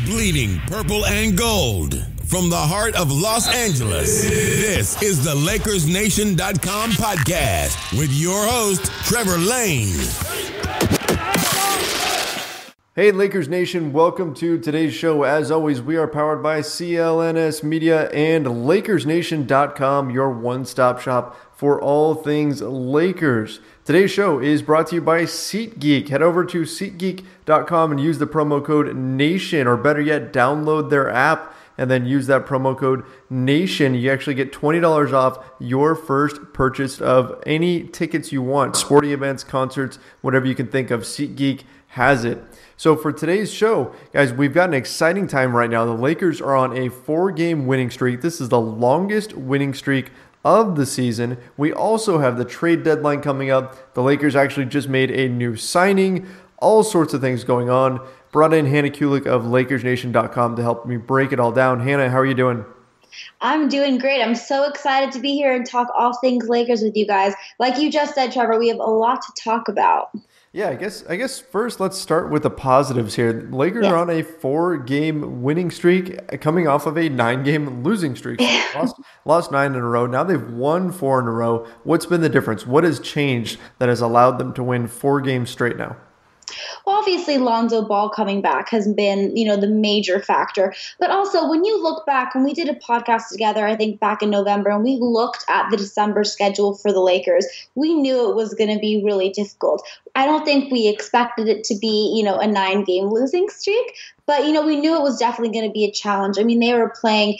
Bleeding purple and gold. From the heart of Los Angeles, this is the LakersNation.com podcast with your host, Trevor Lane. Hey, Lakers Nation, welcome to today's show. As always, we are powered by CLNS Media and LakersNation.com, your one-stop shop for all things Lakers. Today's show is brought to you by SeatGeek. Head over to SeatGeek.com and use the promo code NATION, or better yet, download their app and then use that promo code NATION. You actually get $20 off your first purchase of any tickets you want. Sporting events, concerts, whatever you can think of, SeatGeek has it. So for today's show, guys, we've got an exciting time right now. The Lakers are on a 4-game winning streak. This is the longest winning streak of the season. We also have the trade deadline coming up. The Lakers actually just made a new signing. All sorts of things going on. Brought in Hannah Kulik of LakersNation.com to help me break it all down. Hannah, how are you doing? I'm doing great. I'm so excited to be here and talk all things Lakers with you guys. Like you just said, Trevor, we have a lot to talk about. Yeah, I guess first let's start with the positives here. The Lakers are on a 4-game winning streak, coming off of a 9-game losing streak. Lost 9 in a row. Now they've won 4 in a row. What's been the difference? What has changed that has allowed them to win 4 games straight now? Well, obviously, Lonzo Ball coming back has been, the major factor. But also, when you look back, when we did a podcast together, I think back in November, and we looked at the December schedule for the Lakers, we knew it was going to be really difficult. I don't think we expected it to be, a 9-game losing streak. But, we knew it was definitely going to be a challenge. I mean, they were playing,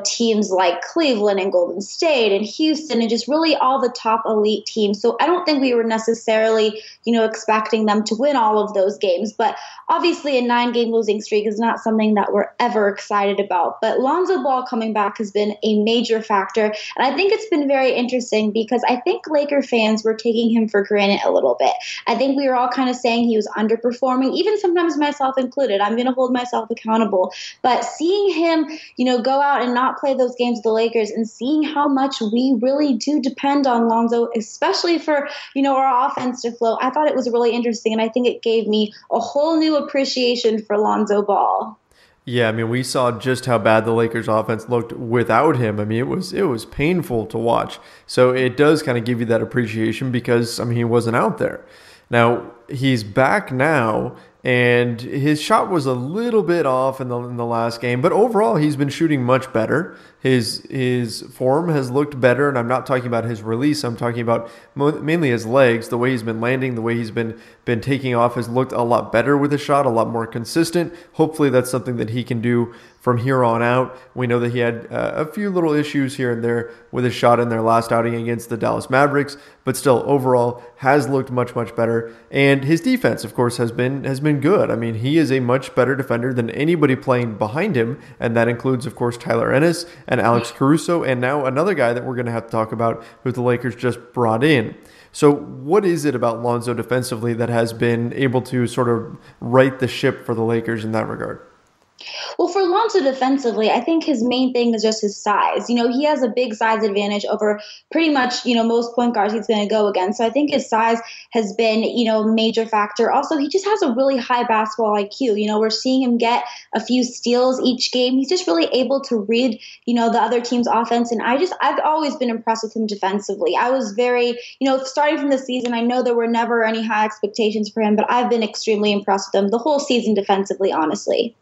teams like Cleveland and Golden State and Houston and just really all the top elite teams. So I don't think we were necessarily, expecting them to win all of those games. But obviously a 9-game losing streak is not something that we're ever excited about. But Lonzo Ball coming back has been a major factor. And I think it's been very interesting because I think Laker fans were taking him for granted a little bit. I think we were all kind of saying he was underperforming, even sometimes myself included. I'm going to hold myself accountable. But seeing him, go out and not play those games with the Lakers and seeing how much we really do depend on Lonzo, especially for, our offense to flow, I thought it was really interesting. And I think it gave me a whole new appreciation for Lonzo Ball. Yeah, I mean, we saw just how bad the Lakers offense looked without him. I mean, it was painful to watch. So it does kind of give you that appreciation because, he wasn't out there. Now, he's back now, and his shot was a little bit off in the last game, but overall he's been shooting much better. His form has looked better, and I'm not talking about his release. I'm talking about mainly his legs. The way he's been landing, the way he's been taking off has looked a lot better with his shot, a lot more consistent. Hopefully that's something that he can do from here on out. We know that he had a few little issues here and there with his shot in their last outing against the Dallas Mavericks, but still overall has looked much, much better. And his defense, of course, has been good. I mean, he is a much better defender than anybody playing behind him, and that includes, of course, Tyler Ennis and Alex Caruso, and now another guy that we're going to have to talk about who the Lakers just brought in. So what is it about Lonzo defensively that has been able to sort of right the ship for the Lakers in that regard? Well, for Lonzo defensively, I think his main thing is just his size. He has a big size advantage over pretty much, most point guards he's going to go against. So I think his size has been, a major factor. Also, he just has a really high basketball IQ. We're seeing him get a few steals each game. He's just really able to read, the other team's offense. And I've always been impressed with him defensively. I was very, starting from the season, I know there were never any high expectations for him, but I've been extremely impressed with him the whole season defensively, honestly.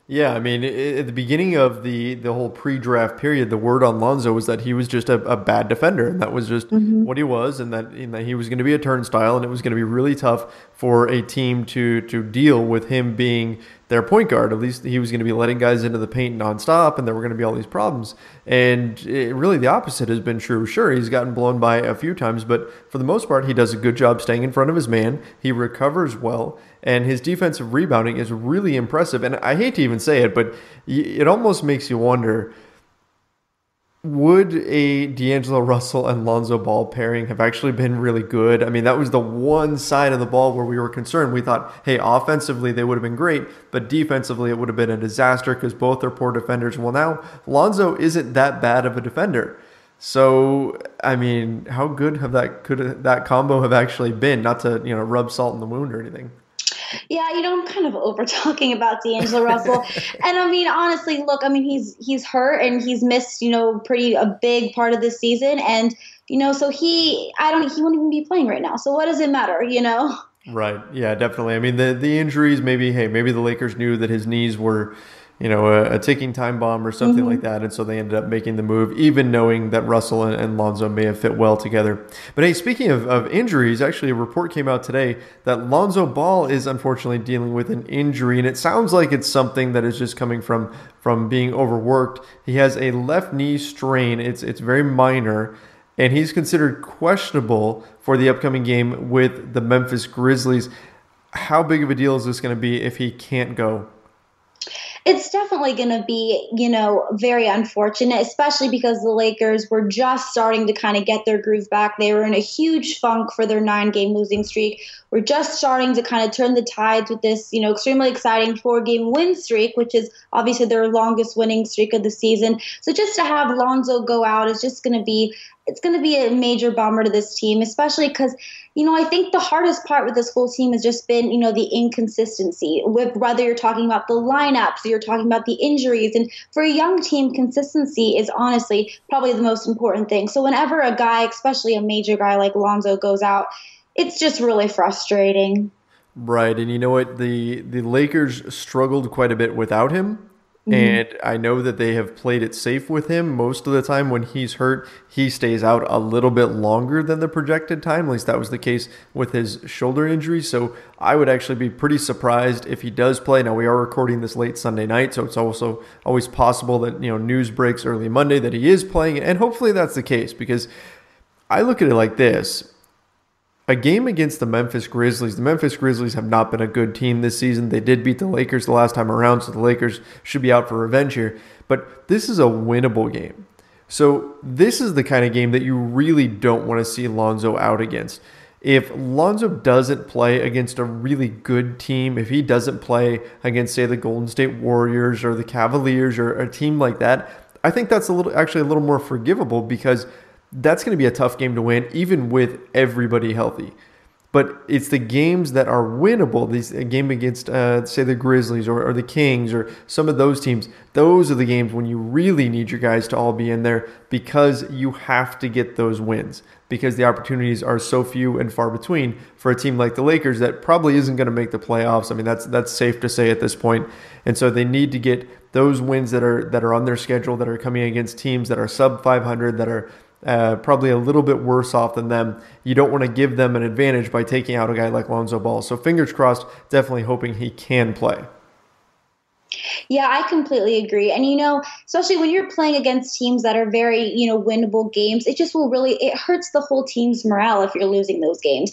Yeah, I mean, at the beginning of the whole pre-draft period, the word on Lonzo was that he was just a bad defender, and that was just what he was, and that he was going to be a turnstile, and it was going to be really tough for a team to deal with him being their point guard. At least he was going to be letting guys into the paint nonstop, and there were going to be all these problems. And really the opposite has been true. Sure, he's gotten blown by a few times, but for the most part, he does a good job staying in front of his man. He recovers well, and his defensive rebounding is really impressive. And I hate to even say it, but it almost makes you wonder, would a D'Angelo Russell and Lonzo Ball pairing have actually been really good? I mean, that was the one side of the ball where we were concerned. We thought, hey, offensively they would have been great, but defensively it would have been a disaster because both are poor defenders. Well, now Lonzo isn't that bad of a defender. So, I mean, how good could that combo have actually been? Not to, rub salt in the wound or anything. Yeah, I'm kind of over talking about D'Angelo Russell. And I mean, honestly, look, I mean, he's hurt and he's missed, pretty a big part of this season. And, so he won't even be playing right now. So what does it matter? Right. Yeah, definitely. I mean, the injuries, maybe the Lakers knew that his knees were, a ticking time bomb or something like that. And so they ended up making the move, even knowing that Russell and Lonzo may have fit well together. But hey, speaking of injuries, actually a report came out today that Lonzo Ball is unfortunately dealing with an injury. And it sounds like it's something that is just coming from being overworked. He has a left knee strain. It's very minor. And he's considered questionable for the upcoming game with the Memphis Grizzlies. How big of a deal is this going to be if he can't go? It's definitely going to be, very unfortunate, especially because the Lakers were just starting to kind of get their groove back. They were in a huge funk for their 9-game losing streak. We're just starting to kind of turn the tides with this, extremely exciting 4-game win streak, which is obviously their longest winning streak of the season. So just to have Lonzo go out is just going to be a major bummer to this team, especially because, I think the hardest part with this whole team has just been, the inconsistency, with whether you're talking about the lineups or you're talking about the injuries. And for a young team, consistency is honestly probably the most important thing. So whenever a guy, especially a major guy like Lonzo, goes out, it's just really frustrating. Right. And you know what? The Lakers struggled quite a bit without him. And I know that they have played it safe with him. Most of the time when he's hurt, he stays out a little bit longer than the projected time. At least that was the case with his shoulder injury. So I would actually be pretty surprised if he does play. Now, we are recording this late Sunday night, so it's also always possible that, news breaks early Monday that he is playing. And hopefully that's the case, because I look at it like this. A game against the Memphis Grizzlies have not been a good team this season. They did beat the Lakers the last time around, so the Lakers should be out for revenge here. But this is a winnable game. So this is the kind of game that you really don't want to see Lonzo out against. If Lonzo doesn't play against a really good team, if he doesn't play against, say, the Golden State Warriors or the Cavaliers or a team like that, I think that's actually a little more forgivable, because that's going to be a tough game to win, even with everybody healthy. But it's the games that are winnable, a game against, say, the Grizzlies or the Kings or some of those teams. Those are the games when you really need your guys to all be in there, because you have to get those wins, because the opportunities are so few and far between for a team like the Lakers that probably isn't going to make the playoffs. I mean, that's safe to say at this point. And so they need to get those wins that are on their schedule, that are coming against teams that are sub 500, that are probably a little bit worse off than them. You don't want to give them an advantage by taking out a guy like Lonzo Ball. So fingers crossed, definitely hoping he can play. Yeah, I completely agree. And, especially when you're playing against teams that are very, winnable games, it hurts the whole team's morale if you're losing those games.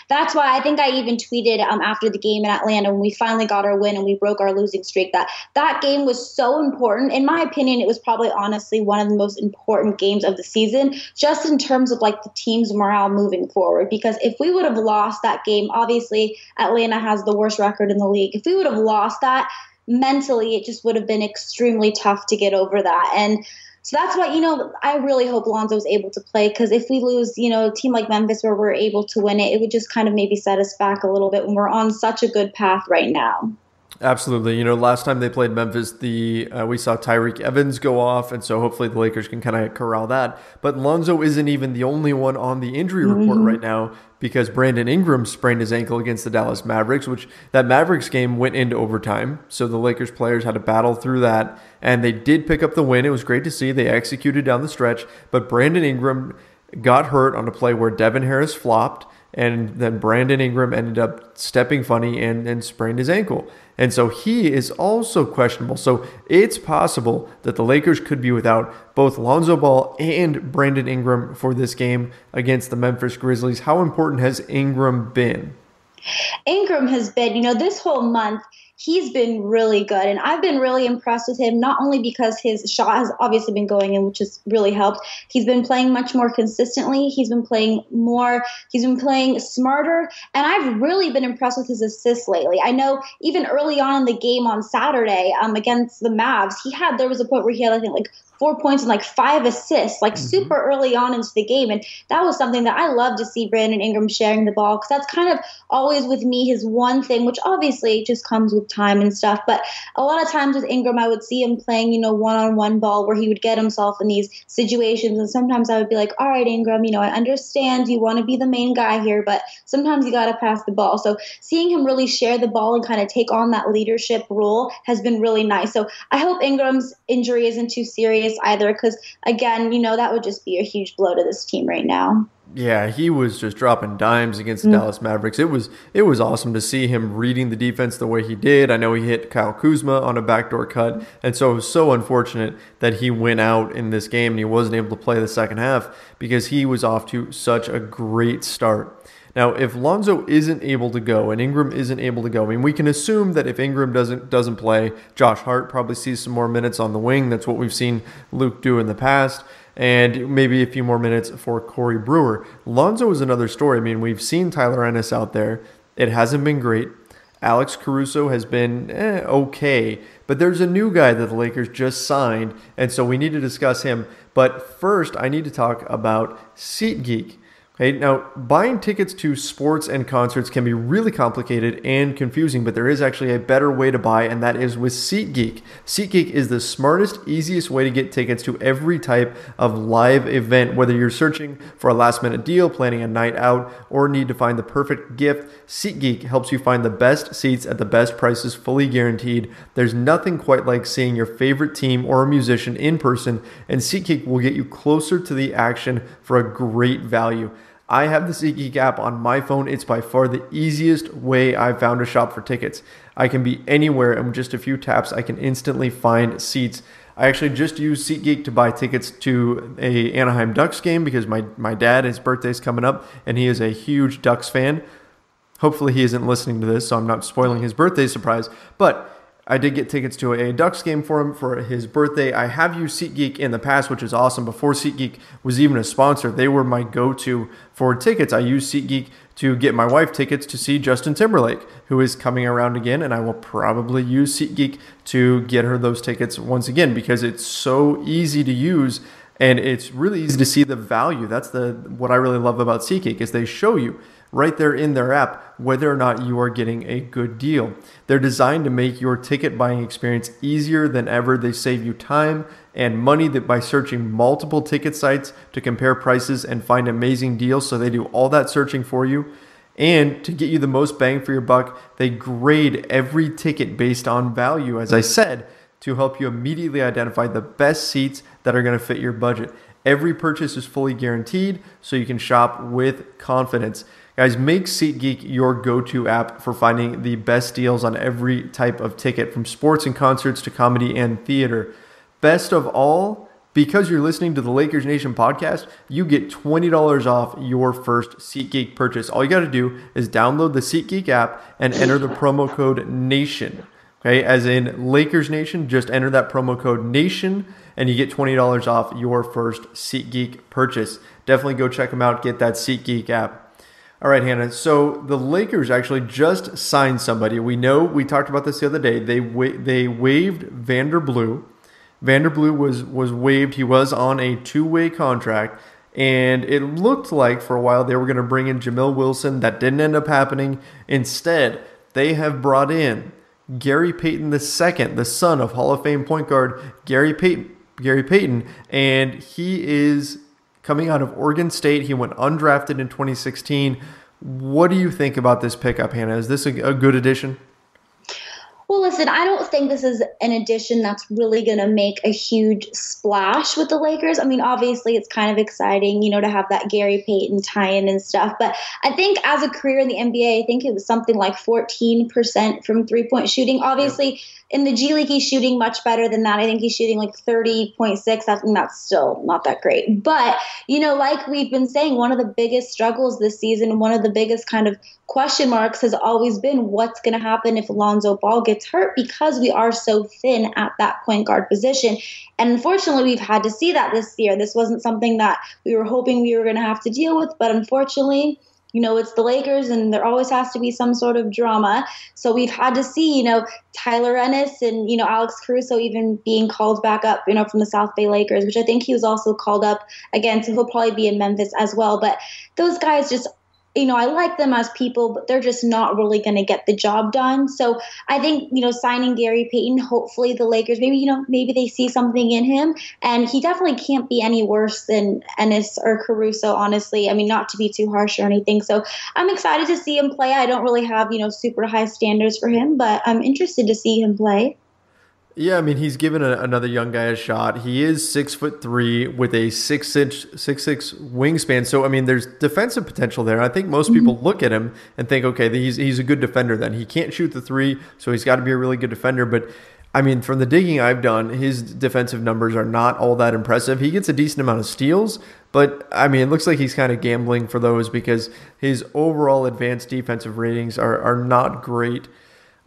That's why I think I even tweeted after the game in Atlanta, when we finally got our win and we broke our losing streak, that game was so important. In my opinion, it was probably honestly one of the most important games of the season, just in terms of like the team's morale moving forward. Because if we would have lost that game, obviously Atlanta has the worst record in the league. If we would have lost that, mentally, it just would have been extremely tough to get over that. And so that's why, I really hope Lonzo is able to play, because if we lose, a team like Memphis where we're able to win it, it would just kind of maybe set us back a little bit when we're on such a good path right now. Absolutely. Last time they played Memphis, we saw Tyreke Evans go off, and so hopefully the Lakers can kind of corral that. But Lonzo isn't even the only one on the injury report right now, because Brandon Ingram sprained his ankle against the Dallas Mavericks, which that Mavericks game went into overtime. So the Lakers players had to battle through that, and they did pick up the win. It was great to see. They executed down the stretch, but Brandon Ingram got hurt on a play where Devin Harris flopped, and then Brandon Ingram ended up stepping funny and sprained his ankle. And so he is also questionable. So it's possible that the Lakers could be without both Lonzo Ball and Brandon Ingram for this game against the Memphis Grizzlies. How important has Ingram been? Ingram has been, this whole month, he's been really good. And I've been really impressed with him, not only because his shot has obviously been going in, which has really helped. He's been playing much more consistently. He's been playing more. He's been playing smarter. And I've really been impressed with his assists lately. I know even early on in the game on Saturday against the Mavs, there was a point where he had, I think, like 4 points and like 5 assists, like super early on into the game. And that was something that I love to see Brandon Ingram sharing the ball, because that's kind of always with me his one thing, which obviously just comes with time and stuff. But a lot of times with Ingram, I would see him playing, one-on-one ball where he would get himself in these situations. And sometimes I would be like, all right, Ingram, I understand you want to be the main guy here, but sometimes you got to pass the ball. So seeing him really share the ball and kind of take on that leadership role has been really nice. So I hope Ingram's injury isn't too serious either, because again, that would just be a huge blow to this team right now. Yeah, he was just dropping dimes against the Dallas Mavericks. It was awesome to see him reading the defense the way he did. I know he hit Kyle Kuzma on a backdoor cut, and so it was so unfortunate that he went out in this game and he wasn't able to play the second half, because he was off to such a great start. Now, if Lonzo isn't able to go and Ingram isn't able to go, we can assume that if Ingram doesn't play, Josh Hart probably sees some more minutes on the wing. That's what we've seen Luke do in the past. And maybe a few more minutes for Corey Brewer. Lonzo is another story. We've seen Tyler Ennis out there. It hasn't been great. Alex Caruso has been okay. But there's a new guy that the Lakers just signed, and so we need to discuss him. But first, I need to talk about SeatGeek. Okay, now, buying tickets to sports and concerts can be really complicated and confusing, but there is actually a better way to buy, and that is with SeatGeek. SeatGeek is the smartest, easiest way to get tickets to every type of live event. Whether you're searching for a last-minute deal, planning a night out, or need to find the perfect gift, SeatGeek helps you find the best seats at the best prices, fully guaranteed. There's nothing quite like seeing your favorite team or a musician in person, and SeatGeek will get you closer to the action for a great value. I have the SeatGeek app on my phone. It's by far the easiest way I've found to shop for tickets. I can be anywhere, and with just a few taps, I can instantly find seats. I actually just used SeatGeek to buy tickets to a Anaheim Ducks game because my dad, his birthday's coming up, and he is a huge Ducks fan. Hopefully he isn't listening to this, so I'm not spoiling his birthday surprise. But I did get tickets to a Ducks game for him for his birthday. I have used SeatGeek in the past, which is awesome. Before SeatGeek was even a sponsor, they were my go-to for tickets. I used SeatGeek to get my wife tickets to see Justin Timberlake, who is coming around again, and I will probably use SeatGeek to get her those tickets once again because it's so easy to use and it's really easy to see the value. That's what I really love about SeatGeek is they show you right there in their app whether or not you are getting a good deal. They're designed to make your ticket buying experience easier than ever. They save you time and money by searching multiple ticket sites to compare prices and find amazing deals. So they do all that searching for you. And to get you the most bang for your buck, they grade every ticket based on value, as I said, to help you immediately identify the best seats that are going to fit your budget. Every purchase is fully guaranteed, so you can shop with confidence. Guys, make SeatGeek your go-to app for finding the best deals on every type of ticket, from sports and concerts to comedy and theater. Best of all, because you're listening to the Lakers Nation podcast, you get $20 off your first SeatGeek purchase. All you got to do is download the SeatGeek app and enter the promo code NATION. Okay, as in Lakers Nation, just enter that promo code NATION and you get $20 off your first SeatGeek purchase. Definitely go check them out. Get that SeatGeek app. All right, Hannah. So the Lakers actually just signed somebody. We know, we talked about this the other day. They waived Vanderblue. Vanderblue was waived. He was on a two-way contract. And it looked like for a while they were going to bring in Jamil Wilson. That didn't end up happening. Instead, they have brought in Gary Payton II, the son of Hall of Fame point guard Gary Payton, and he is coming out of Oregon State. He went undrafted in 2016. What do you think about this pickup, Hannah? Is this a good addition? Well, listen, I don't think this is an addition that's really going to make a huge splash with the Lakers. I mean, obviously, it's kind of exciting, to have that Gary Payton tie-in and stuff. But I think as a career in the NBA, I think it was something like 14% from three-point shooting. Obviously, in the G League, he's shooting much better than that. I think he's shooting like 30.6. I think that's still not that great. But, like we've been saying, one of the biggest struggles this season, one of the biggest kind of question marks has always been what's going to happen if Lonzo Ball gets hurt, because we are so thin at that point guard position. And unfortunately, we've had to see that this year. This wasn't something that we were hoping we were going to have to deal with, but unfortunately, it's the Lakers and there always has to be some sort of drama. So we've had to see, Tyler Ennis and, Alex Caruso even being called back up, from the South Bay Lakers, which I think he was also called up again. So he'll probably be in Memphis as well. But those guys just, I like them as people, but they're just not really going to get the job done. So I think, signing Gary Payton, hopefully the Lakers, maybe they see something in him. And he definitely can't be any worse than Ennis or Caruso, honestly. I mean, not to be too harsh or anything. So I'm excited to see him play. I don't really have, super high standards for him, but I'm interested to see him play. Yeah, I mean, he's given another young guy a shot. He is 6'3" with a 6'6" wingspan. So, I mean, there's defensive potential there. I think most people look at him and think, okay, he's a good defender then. He can't shoot the three, so he's got to be a really good defender. But, I mean, from the digging I've done, his defensive numbers are not all that impressive. He gets a decent amount of steals, but, I mean, it looks like he's kind of gambling for those because his overall advanced defensive ratings are not great.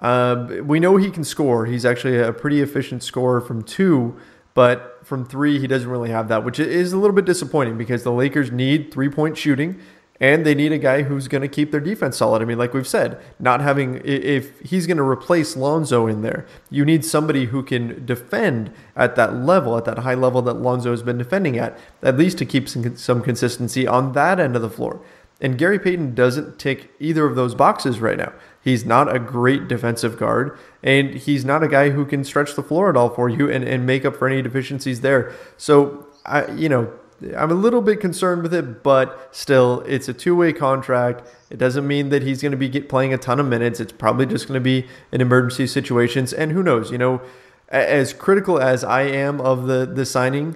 We know he can score. He's actually a pretty efficient scorer from 2, but from 3, he doesn't really have that, which is a little bit disappointing because the Lakers need 3-point shooting and they need a guy who's going to keep their defense solid. I mean, like we've said, if he's going to replace Lonzo in there, you need somebody who can defend at that level, at that high level that Lonzo has been defending at least to keep some consistency on that end of the floor. And Gary Payton doesn't tick either of those boxes right now. He's not a great defensive guard, and he's not a guy who can stretch the floor at all for you and make up for any deficiencies there. So, I'm a little bit concerned with it, but still, it's a two-way contract. It doesn't mean that he's going to be playing a ton of minutes. It's probably just going to be in emergency situations. And who knows, as critical as I am of the signing,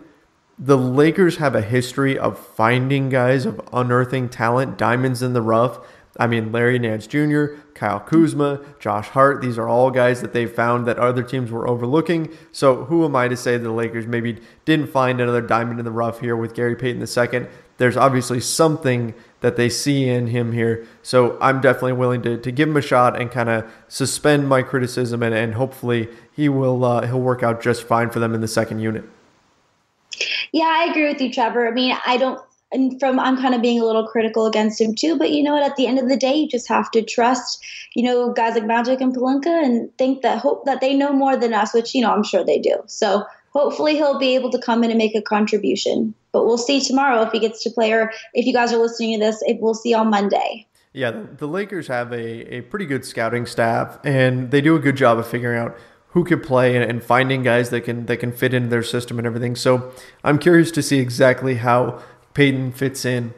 the Lakers have a history of finding guys, of unearthing talent, diamonds in the rough. I mean, Larry Nance Jr., Kyle Kuzma, Josh Hart, these are all guys that they've found that other teams were overlooking. So who am I to say the Lakers maybe didn't find another diamond in the rough here with Gary Payton II? There's obviously something that they see in him here. So I'm definitely willing to give him a shot and kind of suspend my criticism, and hopefully he'll work out just fine for them in the second unit. Yeah, I agree with you, Trevor. I mean, I'm kind of being a little critical against him too, but at the end of the day, you just have to trust, guys like Magic and Pelinka and hope that they know more than us, which, I'm sure they do. So hopefully he'll be able to come in and make a contribution, but we'll see tomorrow if he gets to play, or if you guys are listening to this, we'll see on Monday. Yeah, the Lakers have a pretty good scouting staff, and they do a good job of figuring out who could play and finding guys that can fit into their system and everything. So I'm curious to see exactly how Payton fits in.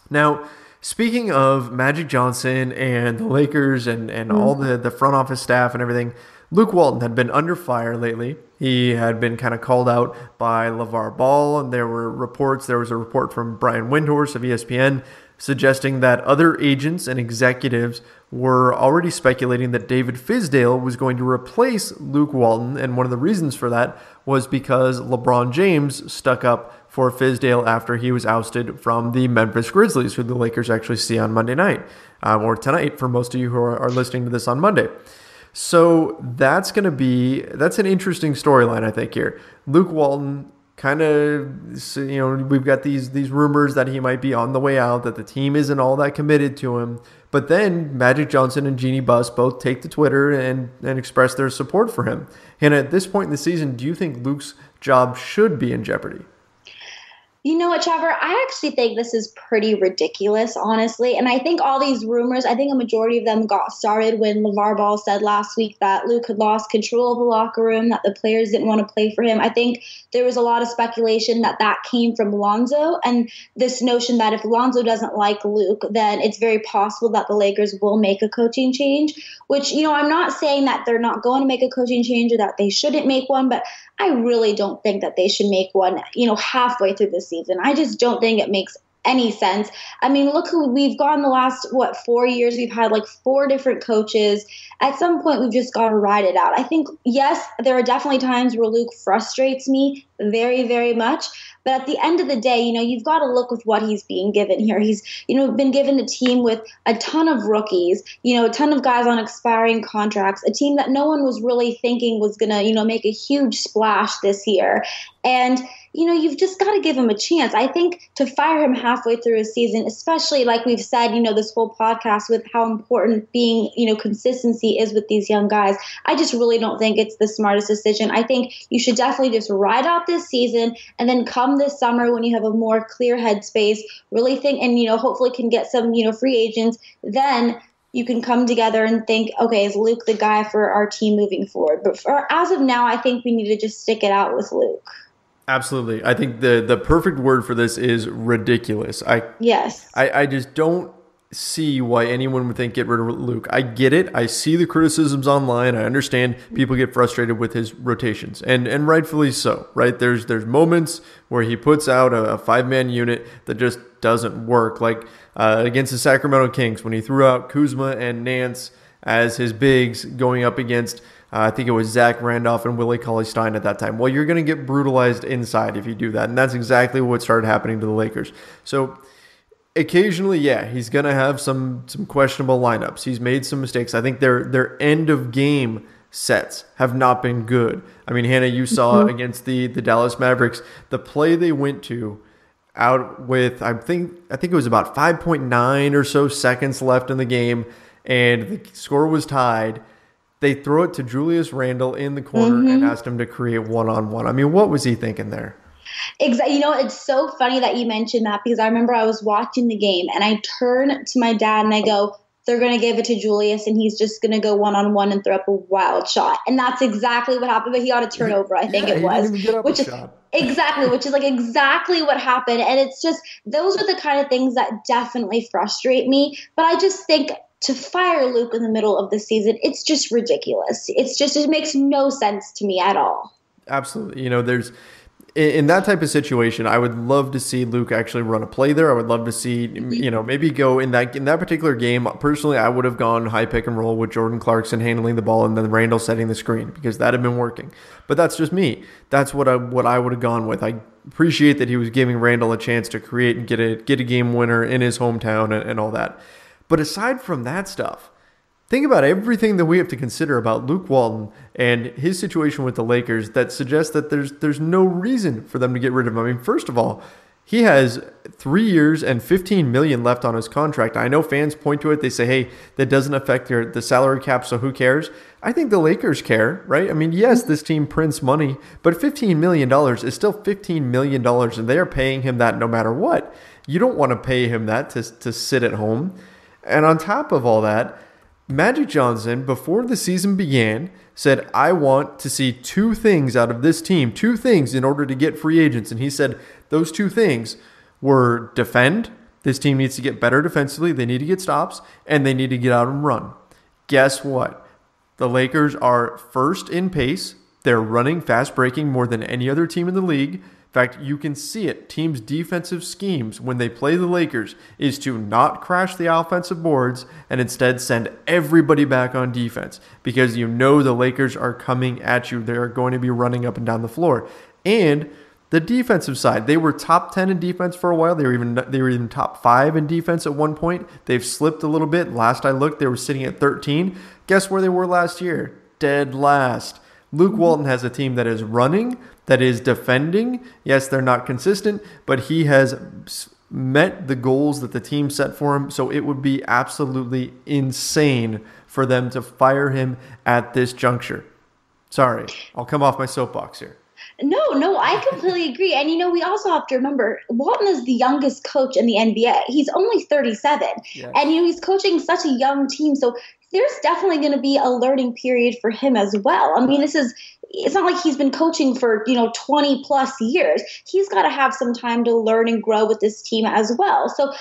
Now, speaking of Magic Johnson and the Lakers and all the front office staff and everything, Luke Walton had been under fire lately. He had been kind of called out by LeVar Ball, and there was a report from Brian Windhorst of ESPN suggesting that other agents and executives were already speculating that David Fizdale was going to replace Luke Walton, and one of the reasons for that was because LeBron James stuck up for Fizdale after he was ousted from the Memphis Grizzlies, who the Lakers actually see on Monday night, or tonight for most of you who are listening to this on Monday. So that's an interesting storyline, I think, here. Luke Walton kind of, we've got these rumors that he might be on the way out, that the team isn't all that committed to him. But then Magic Johnson and Jeannie Buss both take to Twitter and express their support for him. And at this point in the season, do you think Luke's job should be in jeopardy? You know what, Trevor? I actually think this is pretty ridiculous, honestly. And I think all these rumors, I think a majority of them got started when LeVar Ball said last week that Luke had lost control of the locker room, that the players didn't want to play for him. I think there was a lot of speculation that came from Lonzo, and this notion that if Lonzo doesn't like Luke, then it's very possible that the Lakers will make a coaching change, which, I'm not saying that they're not going to make a coaching change or that they shouldn't make one, but I really don't think that they should make one, halfway through the season. I just don't think it makes any sense. I mean, look who we've gone the last, 4 years. We've had 4 different coaches. At some point, we've just got to ride it out. I think, yes, there are definitely times where Luke frustrates me very, very much. But at the end of the day, you've got to look with what he's being given here. He's, been given a team with a ton of rookies, a ton of guys on expiring contracts, a team that no one was really thinking was going to, make a huge splash this year. And, you've just got to give him a chance. I think to fire him halfway through a season, especially like we've said, this whole podcast with how important being, consistency is with these young guys, I just really don't think it's the smartest decision. I think you should definitely just ride out this season and then come this summer when you have a more clear headspace, really think and, hopefully can get some, free agents, then you can come together and think, okay, is Luke the guy for our team moving forward? But as of now, I think we need to just stick it out with Luke. Absolutely. I think the perfect word for this is ridiculous. Yes. I just don't see why anyone would think get rid of Luke. I get it. I see the criticisms online. I understand people get frustrated with his rotations, and rightfully so, right? There's moments where he puts out a 5-man unit that just doesn't work, like against the Sacramento Kings when he threw out Kuzma and Nance as his bigs going up against I think it was Zach Randolph and Willie Cauley-Stein at that time. Well, you're going to get brutalized inside if you do that, and that's exactly what started happening to the Lakers. So occasionally, yeah, he's going to have some questionable lineups. He's made some mistakes. I think their end of game sets have not been good. I mean, Hannah, you saw against the Dallas Mavericks, the play they went to out with, I think it was about 5.9 or so seconds left in the game, and the score was tied. They throw it to Julius Randle in the corner and asked him to create one-on-one. I mean, what was he thinking there? Exactly. It's so funny that you mentioned that, because I remember I was watching the game and I turn to my dad and I go, they're going to give it to Julius and he's just going to go one-on-one and throw up a wild shot. And that's exactly what happened. But he got a turnover, I think it was. Which is like exactly what happened. And it's just, those are the kind of things that definitely frustrate me. But I just think to fire Luke in the middle of the season, it's just ridiculous. It makes no sense to me at all. Absolutely. There's, in that type of situation, I would love to see Luke actually run a play there. I would love to see, maybe go in that particular game. Personally, I would have gone high pick and roll with Jordan Clarkson handling the ball and then Randle setting the screen, because that had been working. But that's just me. That's what I would have gone with. I appreciate that he was giving Randle a chance to create and get a game winner in his hometown and all that. But aside from that stuff, think about everything that we have to consider about Luke Walton and his situation with the Lakers that suggests that there's no reason for them to get rid of him. I mean, first of all, he has 3 years and $15 million left on his contract. I know fans point to it. They say, hey, that doesn't affect the salary cap, so who cares? I think the Lakers care, right? I mean, yes, this team prints money, but $15 million is still $15 million, and they are paying him that no matter what. You don't want to pay him that to sit at home. And on top of all that, Magic Johnson, before the season began, said, I want to see 2 things out of this team, 2 things in order to get free agents. And he said those 2 things were defend. This team needs to get better defensively. They need to get stops, and they need to get out and run. Guess what? The Lakers are first in pace. They're running fast breaking more than any other team in the league. In fact, you can see it. Teams' defensive schemes when they play the Lakers is to not crash the offensive boards and instead send everybody back on defense, because the Lakers are coming at you. They're going to be running up and down the floor. And the defensive side, they were top 10 in defense for a while. They were even top 5 in defense at one point. They've slipped a little bit. Last I looked, they were sitting at 13. Guess where they were last year? Dead last. Luke Walton has a team that is running, that is defending. Yes, they're not consistent, but he has met the goals that the team set for him. So it would be absolutely insane for them to fire him at this juncture. Sorry, I'll come off my soapbox here. No, I completely agree. And, we also have to remember, Walton is the youngest coach in the NBA. He's only 37. Yes. And, he's coaching such a young team. So there's definitely going to be a learning period for him as well. I mean, it's not like he's been coaching for, 20 plus years. He's got to have some time to learn and grow with this team as well. So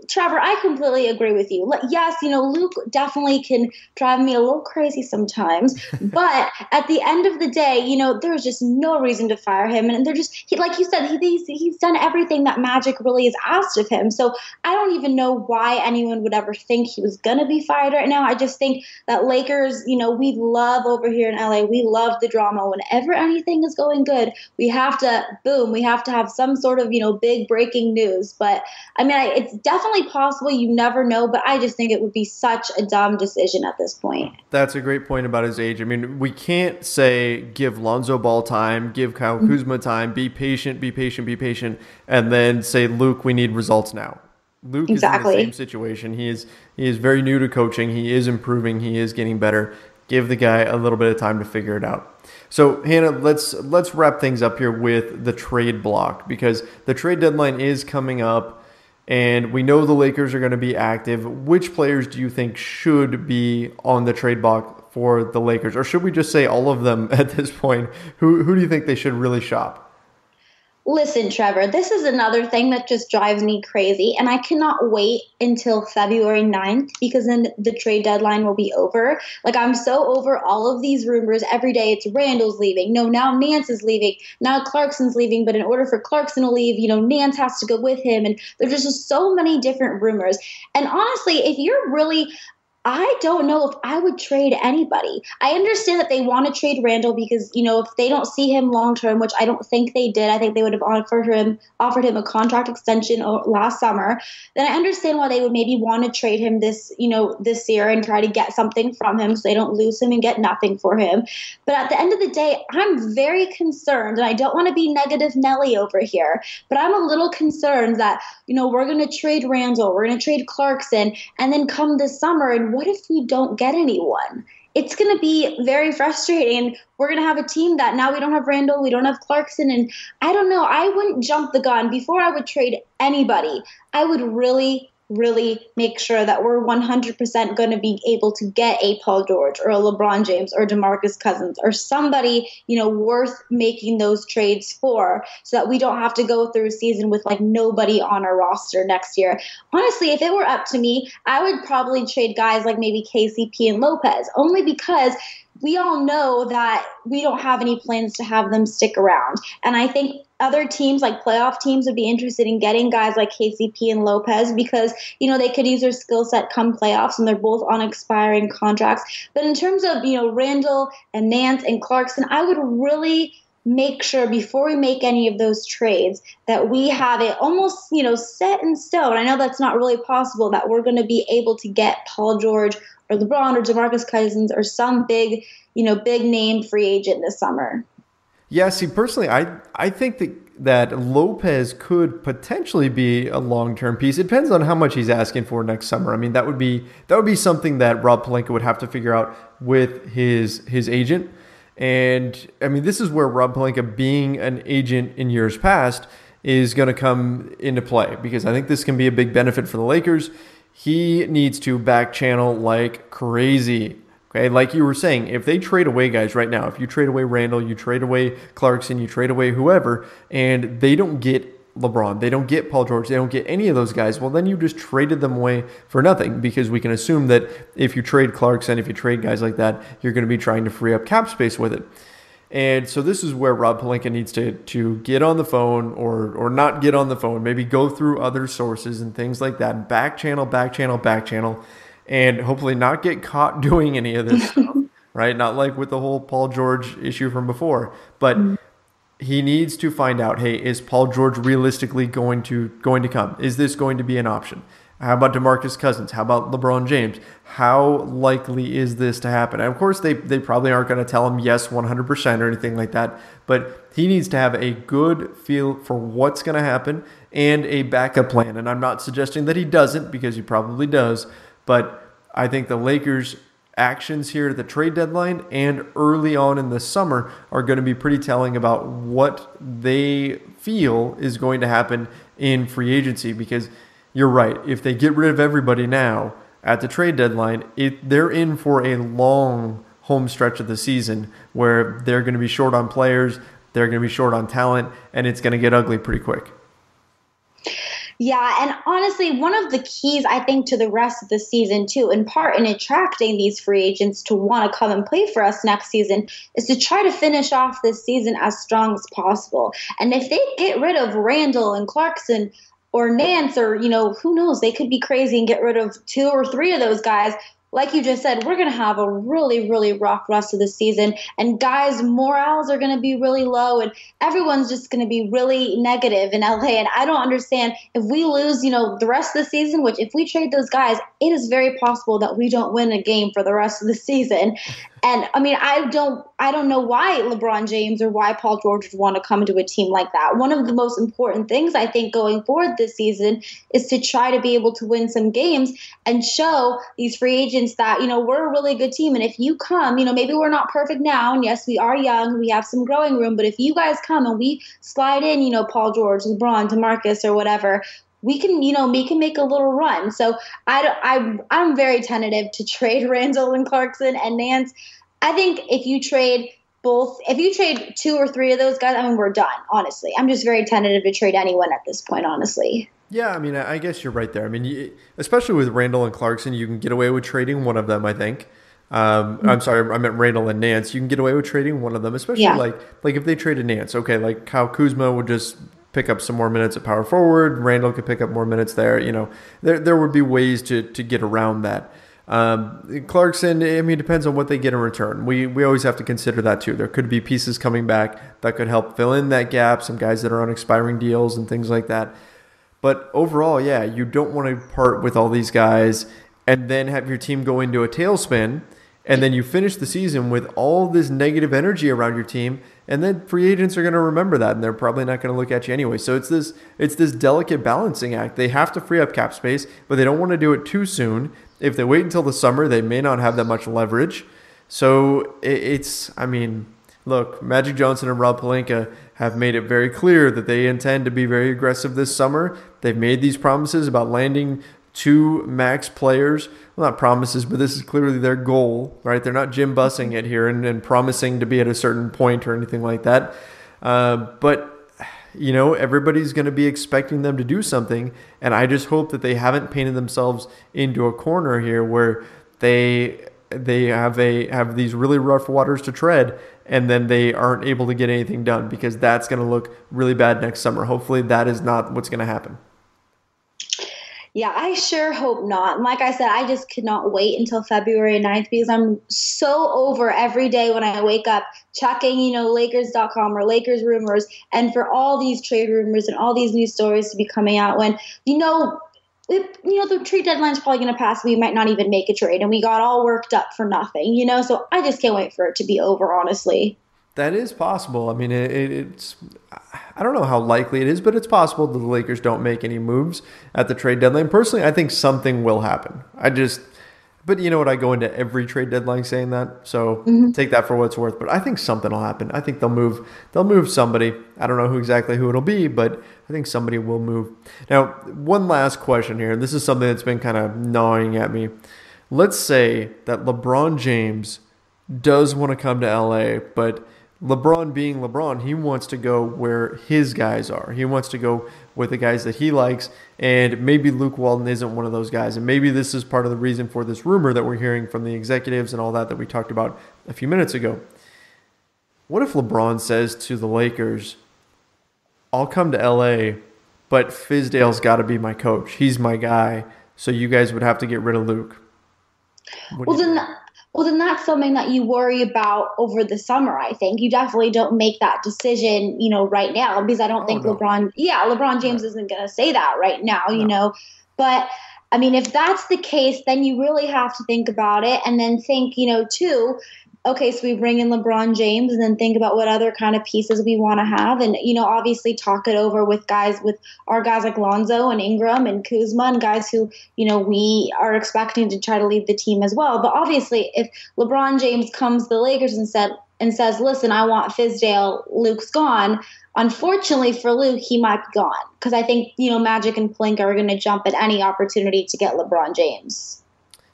Trevor, I completely agree with you. Yes, Luke definitely can drive me a little crazy sometimes, but at the end of the day, there's just no reason to fire him. And they're just, like you said, he's done everything that Magic really has asked of him. So I don't even know why anyone would ever think he was going to be fired right now. I just think that Lakers, we love over here in LA, we love the drama. Whenever anything is going good, we have to have some sort of, big breaking news. But I mean, it's definitely certainly possible. You never know, but I just think it would be such a dumb decision at this point. That's a great point about his age. I mean, we can't say give Lonzo Ball time, give Kyle Kuzma time, be patient, and then say, Luke, we need results now. Luke is in the same situation. He is very new to coaching. He is improving. He is getting better. Give the guy a little bit of time to figure it out. So, Hannah, let's wrap things up here with the trade block, because the trade deadline is coming up, and we know the Lakers are going to be active. Which players do you think should be on the trade block for the Lakers? Or should we just say all of them at this point? Who do you think they should really shop? Listen, Trevor, this is another thing that just drives me crazy, and I cannot wait until February 9th because then the trade deadline will be over. Like, I'm so over all of these rumors. Every day it's Randle's leaving. No, now Nance is leaving. Now Clarkson's leaving, but in order for Clarkson to leave, Nance has to go with him, and there's just so many different rumors. And honestly, if you're really I don't know if I would trade anybody. I understand that they want to trade Randle because, if they don't see him long term, which I don't think they did, I think they would have offered him a contract extension last summer. Then I understand why they would maybe want to trade him this year and try to get something from him so they don't lose him and get nothing for him. But at the end of the day, I'm very concerned, and I don't want to be negative Nelly over here, but I'm a little concerned that, we're going to trade Randle, we're going to trade Clarkson, and then come this summer, and what if we don't get anyone? It's going to be very frustrating. We're going to have a team that now we don't have Randle, we don't have Clarkson, and I don't know. I wouldn't jump the gun. Before I would trade anybody, I would really make sure that we're 100% going to be able to get a Paul George or a LeBron James or DeMarcus Cousins or somebody, worth making those trades for, so that we don't have to go through a season with nobody on our roster next year. Honestly, if it were up to me, I would probably trade guys like maybe KCP and Lopez, only because we all know that we don't have any plans to have them stick around. And I think other teams, like playoff teams, would be interested in getting guys like KCP and Lopez because, they could use their skill set come playoffs, and they're both on expiring contracts. But in terms of, Randle and Nance and Clarkson, I would really make sure before we make any of those trades that we have it almost, set in stone. I know that's not really possible, that we're going to be able to get Paul George or LeBron or DeMarcus Cousins or some big name free agent this summer. Yeah, see, personally, I think that Lopez could potentially be a long-term piece. It depends on how much he's asking for next summer. I mean, that would be something that Rob Pelinka would have to figure out with his agent. And I mean, this is where Rob Pelinka, being an agent in years past, is going to come into play, because I think this can be a big benefit for the Lakers. He needs to back channel like crazy. Okay, like you were saying, if they trade away guys right now, if you trade away Randle, you trade away Clarkson, you trade away whoever, and they don't get LeBron, they don't get Paul George, they don't get any of those guys, well, then you just traded them away for nothing, because we can assume that if you trade Clarkson, if you trade guys like that, you're going to be trying to free up cap space with it. And so this is where Rob Pelinka needs to get on the phone or not get on the phone, maybe go through other sources and things like that, back channel, and hopefully not get caught doing any of this stuff, right? Not like with the whole Paul George issue from before, but he needs to find out, hey, is Paul George realistically going to come? Is this going to be an option? How about DeMarcus Cousins? How about LeBron James? How likely is this to happen? And of course, they probably aren't going to tell him yes 100% or anything like that, but he needs to have a good feel for what's going to happen and a backup plan. And I'm not suggesting that he doesn't, because he probably does, but I think the Lakers' actions here at the trade deadline and early on in the summer are going to be pretty telling about what they feel is going to happen in free agency, because you're right. If they get rid of everybody now at the trade deadline, they're in for a long home stretch of the season where they're going to be short on players, they're going to be short on talent, and it's going to get ugly pretty quick. Yeah, and honestly, one of the keys, I think, to the rest of the season, too, in part in attracting these free agents to want to come and play for us next season, is to try to finish off this season as strong as possible. And if they get rid of Randle and Clarkson or Nance, or, who knows, they could be crazy and get rid of 2 or 3 of those guys, like you just said, we're going to have a really, really rough rest of the season. And guys' morals are going to be really low. And everyone's just going to be really negative in LA. And I don't understand if we lose, the rest of the season, which if we trade those guys, it is very possible that we don't win a game for the rest of the season. And I mean, I don't know why LeBron James or why Paul George would want to come to a team like that. One of the most important things I think going forward this season is to try to be able to win some games and show these free agents that, we're a really good team. And if you come, maybe we're not perfect now. And yes, we are young. We have some growing room. But if you guys come and we slide in, Paul George, LeBron, DeMarcus or whatever, we can make a little run. So I'm very tentative to trade Randle and Clarkson and Nance. I think if you trade 2 or 3 of those guys, I mean, we're done, honestly. I'm just very tentative to trade anyone at this point, honestly. Yeah, I mean, I guess you're right there. I mean, especially with Randle and Clarkson, you can get away with trading one of them, I think. I'm sorry, I meant Randle and Nance. You can get away with trading one of them, especially like if they traded Nance. Okay, like Kyle Kuzma would just pick up some more minutes at power forward. Randle could pick up more minutes there. There would be ways to get around that. Clarkson, I mean, it depends on what they get in return. We always have to consider that too. There could be pieces coming back that could help fill in that gap, some guys that are on expiring deals and things like that. But overall, yeah, you don't want to part with all these guys and then have your team go into a tailspin, and then you finish the season with all this negative energy around your team, and then free agents are going to remember that, and they're probably not going to look at you anyway. So it's this delicate balancing act. They have to free up cap space, but they don't want to do it too soon. If they wait until the summer, they may not have that much leverage. So I mean, look, Magic Johnson and Rob Pelinka have made it very clear that they intend to be very aggressive this summer. They've made these promises about landing 2 max players. Well, not promises, but this is clearly their goal, right? They're not Jim Bussing it here and promising to be at a certain point or anything like that. But everybody's going to be expecting them to do something, and I just hope that they haven't painted themselves into a corner here where they have these really rough waters to tread, and then they aren't able to get anything done, because that's going to look really bad next summer. Hopefully that is not what's going to happen. Yeah, I sure hope not. And like I said, I just could not wait until February 9th because I'm so over every day when I wake up checking, Lakers.com or Lakers rumors, and for all these trade rumors and all these news stories to be coming out when, the trade deadline is probably going to pass. We might not even make a trade, and we got all worked up for nothing, So I just can't wait for it to be over, honestly. That is possible. I mean, it's I don't know how likely it is, but it's possible that the Lakers don't make any moves at the trade deadline. Personally, I think something will happen. But you know what? I go into every trade deadline saying that, so take that for what it's worth. But I think something will happen. I think they'll move somebody. I don't know who it'll be, but I think somebody will move. Now, one last question here, and this is something that's been kind of gnawing at me. Let's say that LeBron James does want to come to LA, but LeBron being LeBron, he wants to go where his guys are. He wants to go with the guys that he likes, and maybe Luke Walton isn't one of those guys. And maybe this is part of the reason for this rumor that we're hearing from the executives and all that we talked about a few minutes ago. What if LeBron says to the Lakers, I'll come to LA, but Fizdale's got to be my coach. He's my guy, so you guys would have to get rid of Luke. Well, then that's something that you worry about over the summer, I think. You definitely don't make that decision, right now, because I don't think LeBron James isn't going to say that right now, But, I mean, if that's the case, then you really have to think about it and then think, too, okay, so we bring in LeBron James and then think about what other kind of pieces we want to have and, obviously talk it over with our guys like Lonzo and Ingram and Kuzma and guys who, we are expecting to try to lead the team as well. But obviously, if LeBron James comes to the Lakers and says, listen, I want Fizdale, Luke's gone. Unfortunately for Luke, he might be gone because I think, Magic and Pelinka are going to jump at any opportunity to get LeBron James.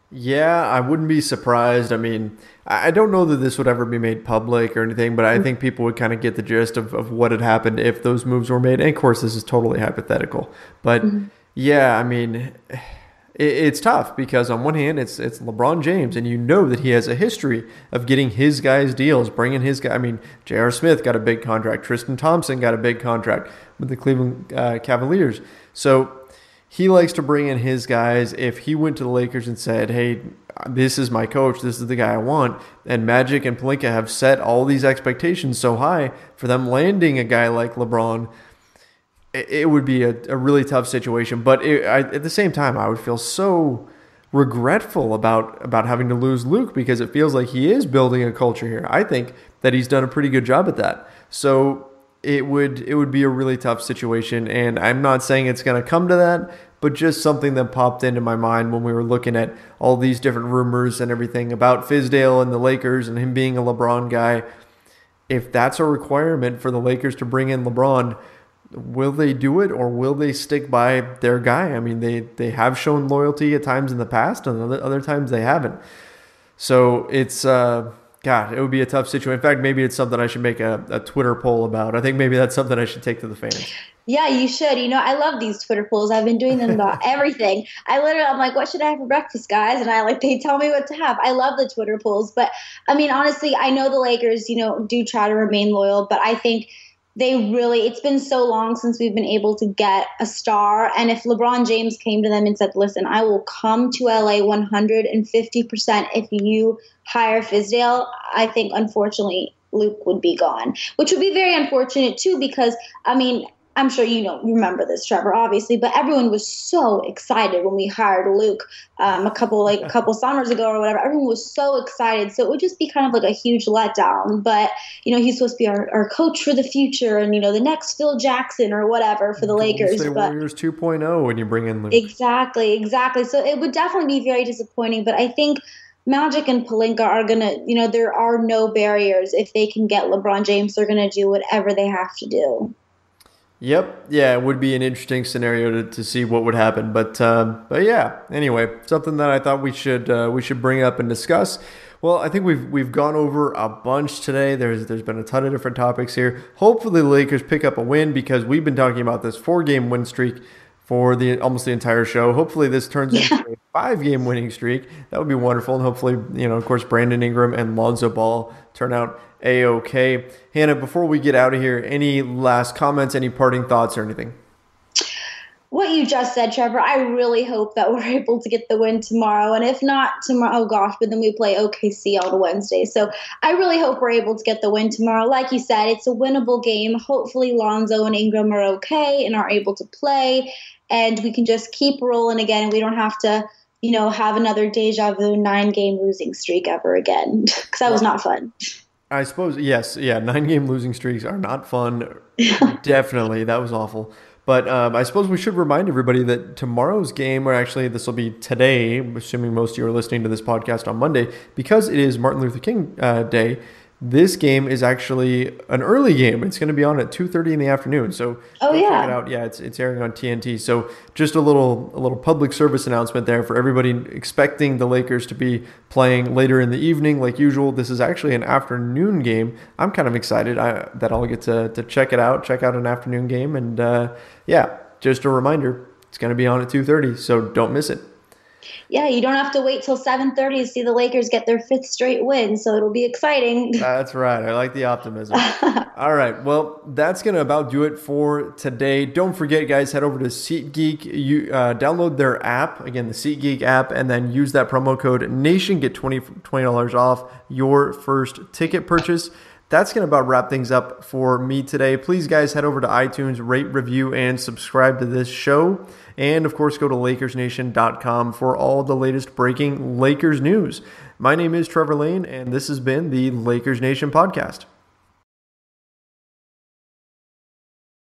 Yeah, I wouldn't be surprised. I mean, I don't know that this would ever be made public or anything, but I think people would kind of get the gist of what had happened if those moves were made. And of course, this is totally hypothetical. But yeah, I mean, it's tough because on one hand, it's LeBron James, and you know that he has a history of getting his guys deals, bringing his guy. I mean, J.R. Smith got a big contract. Tristan Thompson got a big contract with the Cleveland Cavaliers. So he likes to bring in his guys. If he went to the Lakers and said, hey, this is my coach, this is the guy I want, and Magic and Pelinka have set all these expectations so high for them landing a guy like LeBron, it would be a really tough situation. But at the same time, I would feel so regretful about having to lose Luke, because it feels like he is building a culture here. I think that he's done a pretty good job at that. So it would be a really tough situation, and I'm not saying it's going to come to that, but just something that popped into my mind when we were looking at all these different rumors and everything about Fizdale and the Lakers and him being a LeBron guy. If that's a requirement for the Lakers to bring in LeBron, will they do it, or will they stick by their guy? I mean, they have shown loyalty at times in the past, and other times they haven't. So it's, God, it would be a tough situation. In fact, maybe it's something I should make a Twitter poll about. I think maybe that's something I should take to the fans. Yeah, you should. I love these Twitter polls. I've been doing them about everything. I'm like, what should I have for breakfast, guys? And they tell me what to have. I love the Twitter polls. But, I mean, honestly, I know the Lakers, do try to remain loyal. But I think it's been so long since we've been able to get a star. And if LeBron James came to them and said, listen, I will come to LA 150% if you hire Fizdale, I think, unfortunately, Luke would be gone, which would be very unfortunate, too, because, I mean, I'm sure you remember this, Trevor, obviously, but everyone was so excited when we hired Luke a couple summers ago or whatever. Everyone was so excited. So it would just be kind of like a huge letdown. But, he's supposed to be our coach for the future and, the next Phil Jackson or whatever for the Lakers. But Warriors 2.0 when you bring in Luke. Exactly. So it would definitely be very disappointing. But I think Magic and Pelinka are going to, there are no barriers. If they can get LeBron James, they're going to do whatever they have to do. Yep. Yeah, it would be an interesting scenario to see what would happen. But yeah, anyway, something that I thought we should bring up and discuss. Well, I think we've gone over a bunch today. There's been a ton of different topics here. Hopefully the Lakers pick up a win, because we've been talking about this 4-game win streak for almost the entire show. Hopefully this turns into a 5-game winning streak. That would be wonderful. And hopefully, of course, Brandon Ingram and Lonzo Ball turn out A-okay. Hannah, before we get out of here, any last comments, any parting thoughts or anything? What you just said, Trevor, I really hope that we're able to get the win tomorrow. And if not tomorrow, but then we play OKC on Wednesday. So I really hope we're able to get the win tomorrow. Like you said, it's a winnable game. Hopefully Lonzo and Ingram are okay and are able to play. And we can just keep rolling again. And we don't have to, have another deja vu 9-game losing streak ever again. Because that was not fun. I suppose, yes. Yeah, 9-game losing streaks are not fun. Definitely. That was awful. But I suppose we should remind everybody that tomorrow's game, or actually this will be today, assuming most of you are listening to this podcast on Monday, because it is Martin Luther King Day, this game is actually an early game. It's going to be on at 2:30 in the afternoon. So check it out. Yeah, it's airing on TNT. So just a little public service announcement there for everybody expecting the Lakers to be playing later in the evening like usual. This is actually an afternoon game. I'm kind of excited that I'll get to check it out, check out an afternoon game. And just a reminder, it's going to be on at 2:30, so don't miss it. Yeah, you don't have to wait till 7:30 to see the Lakers get their 5th straight win, so it'll be exciting. That's right. I like the optimism. All right. Well, that's going to about do it for today. Don't forget, guys, head over to SeatGeek. You download their app, again, the SeatGeek app, and then use that promo code NATION. Get $20 off your first ticket purchase. That's going to about wrap things up for me today. Please, guys, head over to iTunes, rate, review, and subscribe to this show. And, of course, go to LakersNation.com for all the latest breaking Lakers news. My name is Trevor Lane, and this has been the Lakers Nation Podcast.